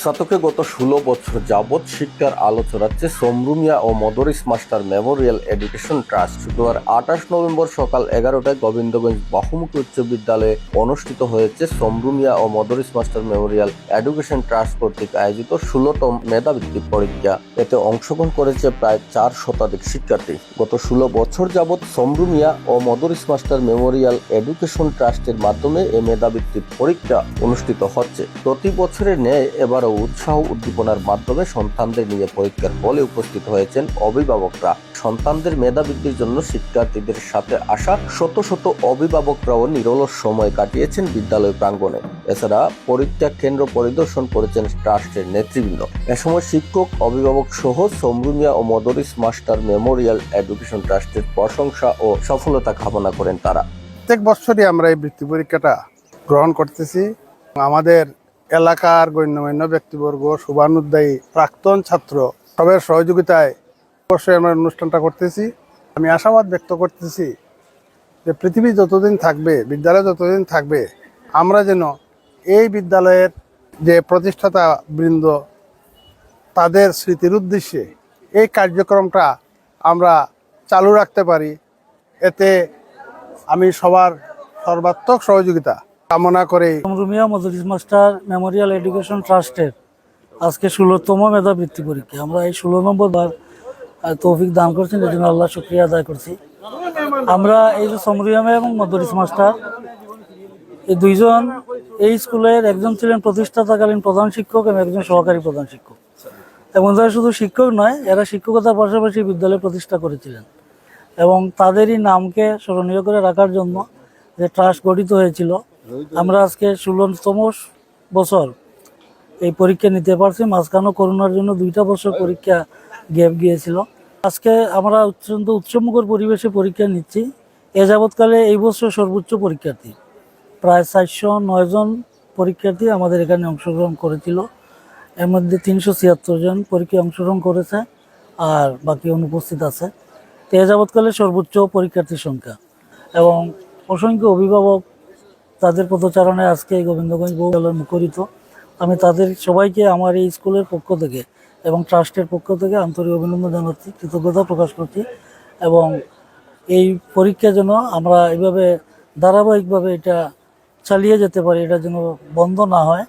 শতকে গত 16 বছর যাবৎ শিক্ষার আলো ছড়াচ্ছে সমরু মিয়া ও Madris master Memorial education trust. শুক্রবার 28 নভেম্বর সকাল 11টায় গোবিন্দগঞ্জ বহুমুখী উচ্চ বিদ্যালয়ে অনুষ্ঠিত হয়েছে সমরু মিয়া ও Madris master Memorial education trust কর্তৃক আয়োজিত 16তম মেধাবৃত্তি পরীক্ষা। এতে অংশগ্রহণ করেছে প্রায় 4 শতাধিক শিক্ষার্থী। গত 16 বছর যাবৎ সমরু মিয়া ও মদরিস মাস্টার মেমোরিয়াল এডুকেশন ট্রাস্টের মাধ্যমে এই মেধাবৃত্তি পরীক্ষা অনুষ্ঠিত হচ্ছে। প্রতি বছরের ন্যায় এবারও উৎসাহ উদ্দীপনার মাধ্যমে সন্তানদের নিয়ে পরীক্ষার হলে উপস্থিত হয়েছেন অভিভাবকরা। সন্তানদের মেধাবৃদ্ধির জন্য শিক্ষার্থীদের সাথে আসা শত শত অভিভাবকরাও নিরলস সময় কাটিয়েছেন বিদ্যালয় প্রাঙ্গণে। এছাড়া পরীক্ষা কেন্দ্র পরিদর্শন করেছেন ট্রাস্টের নেতৃবৃন্দ। এ সময় শিক্ষক, অভিভাবক সহ সমরু মিয়া ও মদরিস মাস্টার মেমোরিয়াল এডুকেশন ট্রাস্টের প্রশংসা ও সফলতা কামনা করেন তারা। প্রত্যেক বছরই আমরা এই বৃত্তি পরীক্ষাটা গ্রহণ করতেছি। আমাদের এলাকার গণ্যমান্য ব্যক্তিবর্গ, শুভানুধ্যায়ী প্রাক্তন ছাত্র সবের সহযোগিতায় অবশ্যই আমরা অনুষ্ঠানটা করতেছি। আমি আশাবাদ ব্যক্ত করতেছি যে পৃথিবী যতদিন থাকবে, বিদ্যালয় যতদিন থাকবে, আমরা যেন এই বিদ্যালয়ের যে প্রতিষ্ঠাতা বৃন্দ তাদের স্মৃতির উদ্দেশ্যে এই কার্যক্রমটা আমরা চালু রাখতে পারি। এতে আমি সবার সর্বাত্মক সহযোগিতা কামনা করে সমরু মিয়া মদরিস মাস্টার মেমোরিয়াল এডুকেশন ট্রাস্টের আজকে 16তম মেধাবৃত্তি পরীক্ষা। আমরা এই 16 নম্বর বার তৌফিক দান করছেন, এর জন্য আল্লাহ শুকরিয়া আদায় করছি। আমরা এই যে সমরু মিয়া এবং মদরিস মাস্টার এই দুইজন এই স্কুলের একজন ছিলেন প্রতিষ্ঠাতাকালীন প্রধান শিক্ষক এবং একজন সহকারী প্রধান শিক্ষক, এবং তারা শুধু শিক্ষক নয়, এরা শিক্ষকতার পাশাপাশি বিদ্যালয় প্রতিষ্ঠা করেছিলেন। এবং তাদেরই নামকে স্মরণীয় করে রাখার জন্য যে ট্রাস্ট গঠিত হয়েছিল, আমরা আজকে 16তম বছর এই পরীক্ষা নিতে পারছি। মাঝখানে করোনার জন্য 2টা বছর পরীক্ষা গ্যাপ গিয়েছিল। আজকে আমরা অত্যন্ত উৎসবমুখর পরিবেশে পরীক্ষা নিচ্ছি। এ যাবৎকালে এই বছর সর্বোচ্চ পরীক্ষার্থী প্রায় 409 জন পরীক্ষার্থী আমাদের এখানে অংশগ্রহণ করেছিল। এর মধ্যে 376 জন পরীক্ষায় অংশগ্রহণ করেছে, আর বাকি অনুপস্থিত আছে। তো এ যাবৎকালে সর্বোচ্চ পরীক্ষার্থীর সংখ্যা এবং অসংখ্য অভিভাবক তাদের পদচারণায় আজকে এই গোবিন্দগঞ্জ বিদ্যালয় মুখরিত। আমি তাদের সবাইকে আমার এই স্কুলের পক্ষ থেকে এবং ট্রাস্টের পক্ষ থেকে আন্তরিক অভিনন্দন জানাচ্ছি, কৃতজ্ঞতা প্রকাশ করছি। এবং এই পরীক্ষা যেন আমরা এইভাবে ধারাবাহিকভাবে এটা চালিয়ে যেতে পারি, এটা যেন বন্ধ না হয়,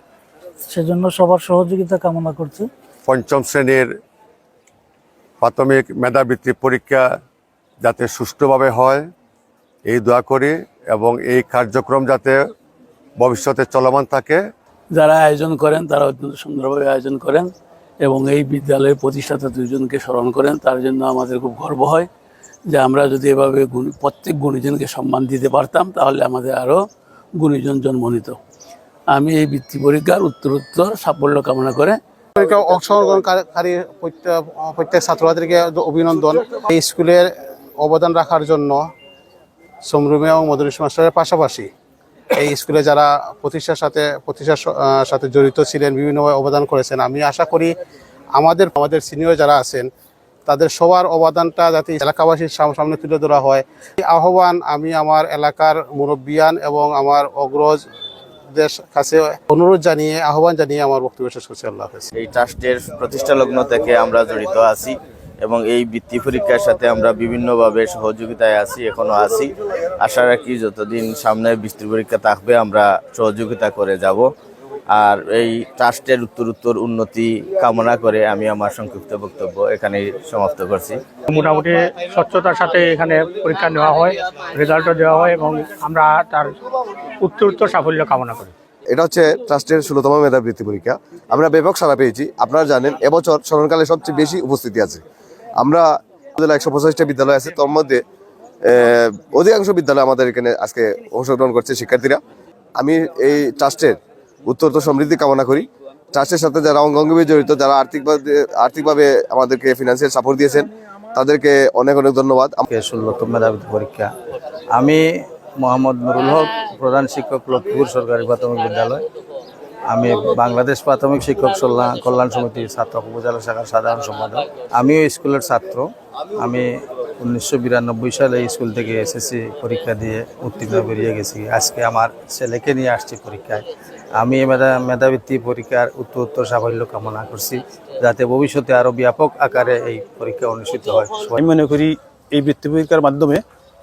সেজন্য সবার সহযোগিতা কামনা করছি। 5ম শ্রেণীর প্রাথমিক মেধাবৃত্তি পরীক্ষা যাতে সুষ্ঠুভাবে হয় এই দোয়া করি, এবং এই কার্যক্রম যাতে ভবিষ্যতে চলমান থাকে। যারা আয়োজন করেন তারা অত্যন্ত সুন্দরভাবে আয়োজন করেন এবং এই বিদ্যালয়ের প্রতিষ্ঠাতা দুইজনকে স্মরণ করেন। তার জন্য আমাদের খুব গর্ব হয় যে আমরা যদি এভাবে প্রত্যেক গুণীজনকে সম্মান দিতে পারতাম, তাহলে আমাদের আরও গুণীজন জন্ম নিত। আমি এই বৃত্তি পরীক্ষার উত্তরোত্তর সাফল্য কামনা করে পরীক্ষা অংশগ্রহণকারী প্রত্যেক ছাত্রছাত্রীকে অভিনন্দন। এই স্কুলের অবদান রাখার জন্য সমরু মিয়া এবং মদরিস মাস্টারের পাশাপাশি এই স্কুলে যারা প্রতিষ্ঠার সাথে জড়িত ছিলেন, বিভিন্নভাবে অবদান করেছেন, আমি আশা করি আমাদের সিনিয়র যারা আছেন তাদের সবার অবদানটা যাতে এলাকাবাসীর সামনে তুলে ধরা হয়, এই আহ্বান আমি আমার এলাকার মুরব্বিয়ান এবং আমার অগ্রজদের কাছে অনুরোধ জানিয়ে, আহ্বান জানিয়ে আমার বক্তব্য শেষ করছি। আল্লাহ হাফেজ। এই ট্রাস্টের প্রতিষ্ঠা লগ্ন থেকে আমরা জড়িত আছি এবং এই বৃত্তি পরীক্ষার সাথে আমরা বিভিন্নভাবে সহযোগিতায় আছি, এখনো আছি। আশা রাখি যতদিন সামনে বৃত্তি পরীক্ষা থাকবে আমরা সহযোগিতা করে যাব। আর এই ট্রাস্টের উত্তরোত্তর উন্নতি কামনা করে আমি আমার সংক্ষিপ্ত বক্তব্য এখানে সমাপ্ত করছি। মোটামুটি স্বচ্ছতার সাথে এখানে পরীক্ষা নেওয়া হয়, রেজাল্টও দেওয়া হয় এবং আমরা তার উত্তরোত্তর সাফল্য কামনা করি। এটা হচ্ছে ট্রাস্টের 16তম মেধাবৃত্তি পরীক্ষা। আমরা ব্যাপক সাড়া পেয়েছি। আপনারা জানেন এবছর স্মরণকালে সবচেয়ে বেশি উপস্থিতি আছে। আমরা 185টা বিদ্যালয় আছে, তার মধ্যে অধিকাংশ বিদ্যালয় আমাদের এখানে আজকে অংশগ্রহণ করছে শিক্ষার্থীরা। আমি এই ট্রাস্টের উত্তরোত্তর সমৃদ্ধি কামনা করি। ট্রাস্টের সাথে যারা অঙ্গাঙ্গিভাবে জড়িত, যারা আর্থিকভাবে আমাদেরকে ফিনান্সিয়াল সাপোর্ট দিয়েছেন, তাদেরকে অনেক অনেক ধন্যবাদ। 16তম মেধাবৃত্তি পরীক্ষা। আমি মোহাম্মদ নুরুল হক, প্রধান শিক্ষক, লক্ষ্মীপুর সরকারি প্রাথমিক বিদ্যালয়। আমি বাংলাদেশ প্রাথমিক শিক্ষক কল্যাণ সমিতির ছাত্র উপজেলা শাখার সাধারণ সম্পাদক। আমিও স্কুলের ছাত্র। আমি 1992 সালে স্কুল থেকে এসএসসি পরীক্ষা দিয়ে উত্তীর্ণ বেরিয়ে গেছি। আজকে আমার ছেলেকে নিয়ে আসছি পরীক্ষায়। আমি মেধাবৃত্তি পরীক্ষার উত্তর সাফল্য কামনা করছি, যাতে ভবিষ্যতে আরও ব্যাপক আকারে এই পরীক্ষা অনুষ্ঠিত হয়। আমি মনে করি এই বৃত্তি পরীক্ষার মাধ্যমে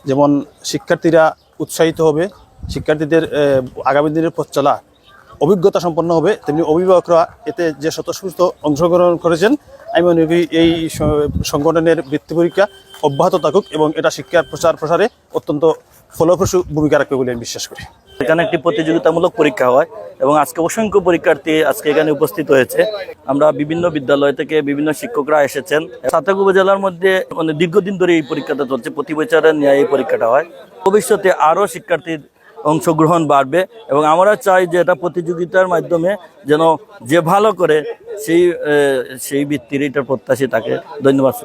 যেমন শিক্ষার্থীরা উৎসাহিত হবে, শিক্ষার্থীদের আগামী দিনের পথ চলা অভিজ্ঞতা সম্পন্ন হবে, তেমনি অভিভাবকরা এতে যে স্বতঃস্ফূর্ত অংশগ্রহণ করেছেন, আমি মনে করি এই সংগঠনের বৃত্তি পরীক্ষা অব্যাহত থাকুক এবং এটা শিক্ষার প্রসারে অত্যন্ত ফলপ্রসূ ভূমিকা রাখবে বলে আমি বিশ্বাস করি। এখানে একটি প্রতিযোগিতামূলক পরীক্ষা হয় এবং আজকে অসংখ্য পরীক্ষার্থী আজকে এখানে উপস্থিত হয়েছে। আমরা বিভিন্ন বিদ্যালয় থেকে বিভিন্ন শিক্ষকরা এসেছেন। সাতক উপজেলার মধ্যে দীর্ঘদিন ধরে এই পরীক্ষাটা চলছে, প্রতি বছরের ন্যায় এই পরীক্ষাটা হয়। ভবিষ্যতে আরও শিক্ষার্থীর অংশগ্রহণ বাড়বে এবং আমরা চাই যে এটা প্রতিযোগিতার মাধ্যমে যেন যে ভালো করে সেই ভিত্তির এটার প্রত্যাশী থাকে। ধন্যবাদ।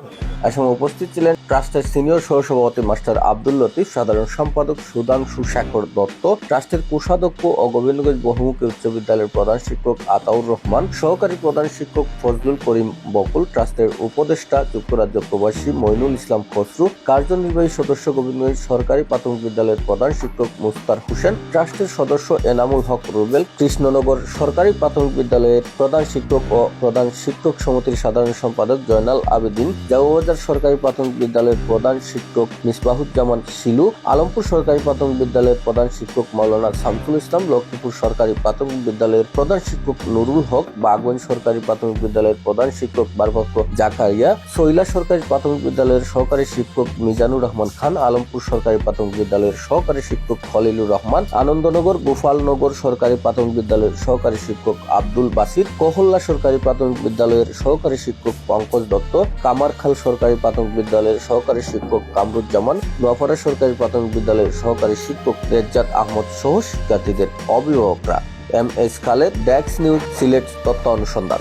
এ সময় উপস্থিত ছিলেন ট্রাস্টের সিনিয়র সহসভাপতি মাস্টার আব্দুল লতিফ, সাধারণ সম্পাদক সুধাংশু শেখর দত্ত, ট্রাস্টের কোষাধ্যক্ষ ও গোবিন্দগঞ্জ বহুমুখী উচ্চ বিদ্যালয়ের প্রধান শিক্ষক আতাউর রহমান, সহকারী প্রধান শিক্ষক ফজলুল করিম বকুল, ট্রাস্টের উপদেষ্টা যুক্তরাজ্য প্রবাসী মইনুল ইসলাম খসরু, কার্যনির্বাহী সদস্য গোবিন্দগঞ্জ সরকারি প্রাথমিক বিদ্যালয়ের প্রধান শিক্ষক মুস্তার হোসেন, ট্রাস্টের সদস্য এনামুল হক রুবেল, কৃষ্ণনগর সরকারি প্রাথমিক বিদ্যালয়ের প্রধান শিক্ষক ও প্রধান শিক্ষক সমিতির সাধারণ সম্পাদক জয়নাল আবেদিন, জাউবাজার সরকারি প্রাথমিক বিদ্যালয়ের প্রধান শিক্ষক মিসবাহুজ্জামান শিলু, আলমপুর সরকারি প্রাথমিক বিদ্যালয়ের প্রধান শিক্ষক মাওলানা শামসুল ইসলাম, লক্ষ্মীপুর সরকারি প্রাথমিক বিদ্যালয়ের প্রধান শিক্ষক নুরুল হক, বাগগঞ্জ সরকারি প্রাথমিক বিদ্যালয়ের প্রধান শিক্ষক ভারপ্রাপ্ত জাকারিয়া, সৈলা সরকারি প্রাথমিক বিদ্যালয়ের সহকারী শিক্ষক মিজানুর রহমান খান, আলমপুর সরকারি প্রাথমিক বিদ্যালয়ের সহকারী শিক্ষক খলিলুর রহমান, আনন্দনগর গোপালনগর সরকারি প্রাথমিক বিদ্যালয়ের সহকারী শিক্ষক আব্দুল বাসির, কহল্লা সরকারি প্রাথমিক বিদ্যালয়ের সহকারী শিক্ষক পঙ্কজ দত্ত, কামারখাল সরকারি প্রাথমিক বিদ্যালয়ের সহকারী শিক্ষক কামরুজ্জামান, নোয়াপাড়া সরকারি প্রাথমিক বিদ্যালয়ের সহকারী শিক্ষক রেজ্জাত আহমদ সহ শিক্ষার্থীদের অভিভাবকরা। MS Khaled, desk news, Sylhet তথ্য অনুসন্ধান।